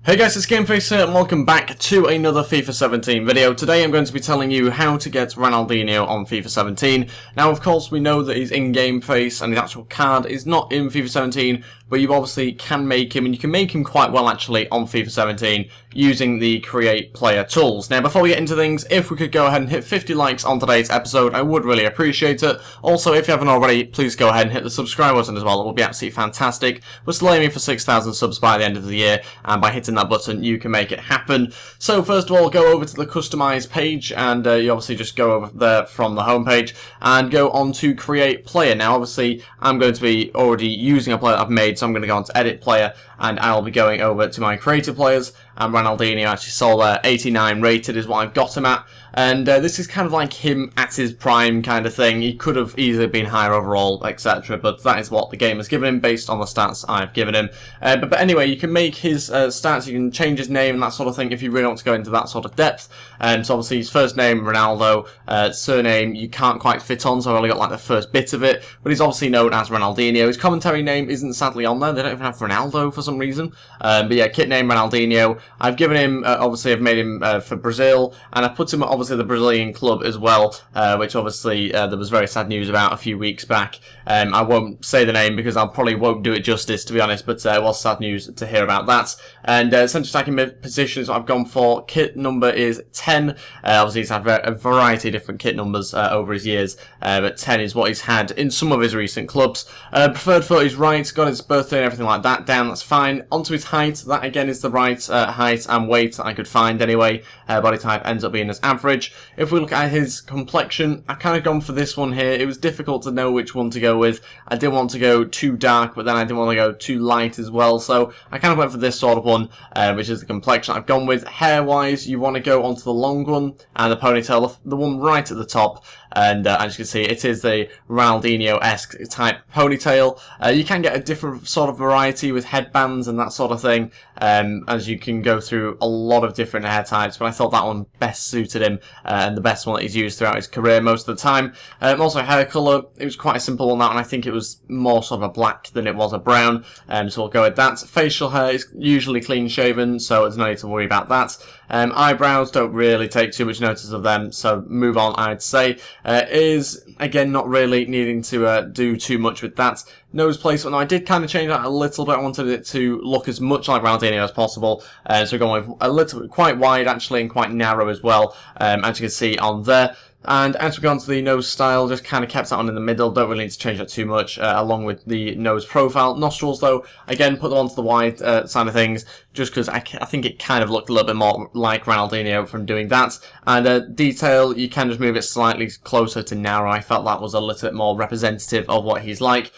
Hey guys, it's Gameface here and welcome back to another FIFA 17 video. Today I'm going to be telling you how to get Ronaldinho on FIFA 17. Now of course we know that his in-game face and his actual card is not in FIFA 17, but you obviously can make him, and you can make him quite well actually on FIFA 17 using the Create Player tools. Now before we get into things, if we could go ahead and hit 50 likes on today's episode, I would really appreciate it. Also, if you haven't already, please go ahead and hit the subscribe button as well. It will be absolutely fantastic. We're still aiming for 6,000 subs by the end of the year, and by hitting that button you can make it happen. So first of all, go over to the Customize page, and you obviously just go over there from the home page and go on to Create Player. Now obviously I'm going to be already using a player that I've made, so I'm going to go on to Edit Player and I'll be going over to my created players, and Ronaldinho actually saw there 89 rated is what I've got him at, and this is kind of like him at his prime kind of thing. He could have easily been higher overall, etc., but that is what the game has given him based on the stats I've given him. But anyway, you can make his stats, you can change his name and that sort of thing if you really want to go into that sort of depth. So obviously his first name, Ronaldo, surname you can't quite fit on, so I only got like the first bit of it, but he's obviously known as Ronaldinho. His commentary name isn't sadly on there, they don't even have Ronaldo for some reason. But yeah, kit name Ronaldinho. I've given him, obviously I've made him for Brazil, and I put him at obviously the Brazilian club as well, which obviously there was very sad news about a few weeks back. I won't say the name because I probably won't do it justice, to be honest, but it was sad news to hear about that. And centre attacking positions I've gone for, kit number is 10. Obviously he's had a variety of different kit numbers over his years, but 10 is what he's had in some of his recent clubs. Preferred foot is right, got his birthday and everything like that down, that's fine. Onto his height, that again is the right height and weight that I could find anyway. Body type ends up being as average. If we look at his complexion, I've kind of gone for this one here. It was difficult to know which one to go with. I didn't want to go too dark, but then I didn't want to go too light as well, so I kind of went for this sort of one, which is the complexion I've gone with. Hair wise, you want to go onto the long one and the ponytail, the one right at the top. And as you can see, it is the Ronaldinho-esque type ponytail. You can get a different sort of variety with headbands and that sort of thing, as you can go through a lot of different hair types, but I thought that one best suited him, and the best one that he's used throughout his career most of the time. Also hair colour, it was quite a simple on that one. I think it was more sort of a black than it was a brown, so we'll go with that. Facial hair is usually clean shaven, so there's no need to worry about that. Eyebrows, don't really take too much notice of them, so move on, I'd say. Is, again, not really needing to do too much with that. Nose placement, now I did kind of change that a little bit. I wanted it to look as much like Ronaldinho as possible, so we're going with a little bit quite wide actually and quite narrow as well, as you can see on there. And as we go on to the nose style, just kind of kept that on in the middle, don't really need to change that too much, along with the nose profile. Nostrils though, again, put them onto the wide side of things, just because I think it kind of looked a little bit more like Ronaldinho from doing that. And detail, you can just move it slightly closer to narrow. I felt that was a little bit more representative of what he's like.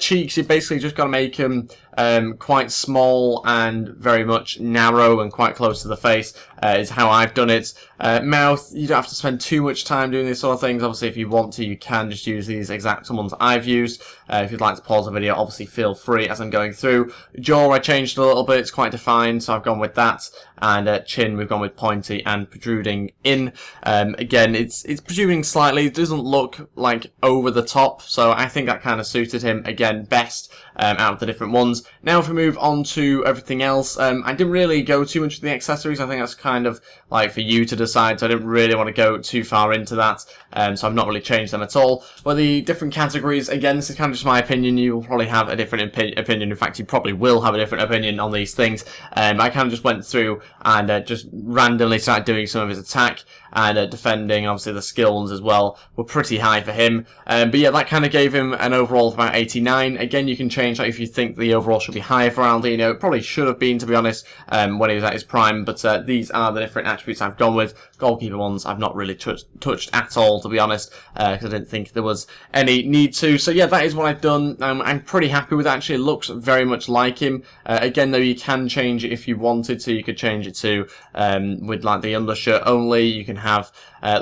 Cheeks, you basically just got to make him quite small and very much narrow and quite close to the face, is how I've done it. Mouth, you don't have to spend too much time doing these sort of things. Obviously if you want to, you can just use these exact ones I've used. If you'd like to pause the video, obviously feel free as I'm going through. Jaw I changed a little bit, it's quite defined, so I've gone with that. And chin, we've gone with pointy and protruding in. Again, it's protruding slightly, it doesn't look like over the top, so I think that kind of suited him again best out of the different ones. Now if we move on to everything else, I didn't really go too much with the accessories. I think that's kind of like for you to decide, so I didn't really want to go too far into that, so I've not really changed them at all. But the different categories, again, this is kind of just my opinion. You will probably have a different opinion. In fact, you probably will have a different opinion on these things. I kind of just went through and just randomly started doing some of his attack and defending. Obviously the skills as well were pretty high for him, but yeah, that kind of gave him an overall of about 89. Again, you can change that if you think the overall should be higher for Ronaldinho. It probably should have been, to be honest, when he was at his prime, but these are the different attributes I've gone with. Goalkeeper ones I've not really touched at all, to be honest, because I didn't think there was any need to. So yeah, that is what I've done. I'm pretty happy with it. Actually, it looks very much like him. Again though, you can change it if you wanted to. You could change it to with like the undershirt only. You can have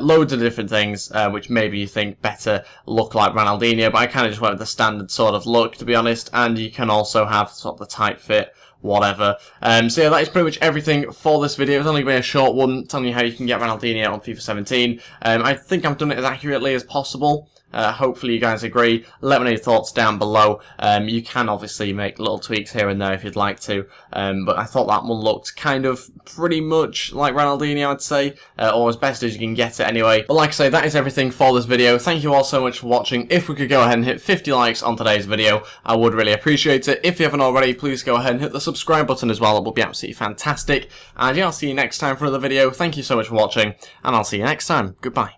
loads of different things which maybe you think better look like Ronaldinho, but I kind of just went with the standard sort of look, to be honest. And you can also have sort of the tight fit, whatever. So yeah, that is pretty much everything for this video. It's only been a short one telling you how you can get Ronaldinho on FIFA 17. I think I've done it as accurately as possible. Hopefully you guys agree. Let me know your thoughts down below. You can obviously make little tweaks here and there if you'd like to, but I thought that one looked kind of pretty much like Ronaldinho, I'd say, or as best as you can get it anyway. But like I say, that is everything for this video. Thank you all so much for watching. If we could go ahead and hit 50 likes on today's video, I would really appreciate it. If you haven't already, please go ahead and hit the subscribe button as well. It will be absolutely fantastic. And yeah, I'll see you next time for another video. Thank you so much for watching, and I'll see you next time. Goodbye.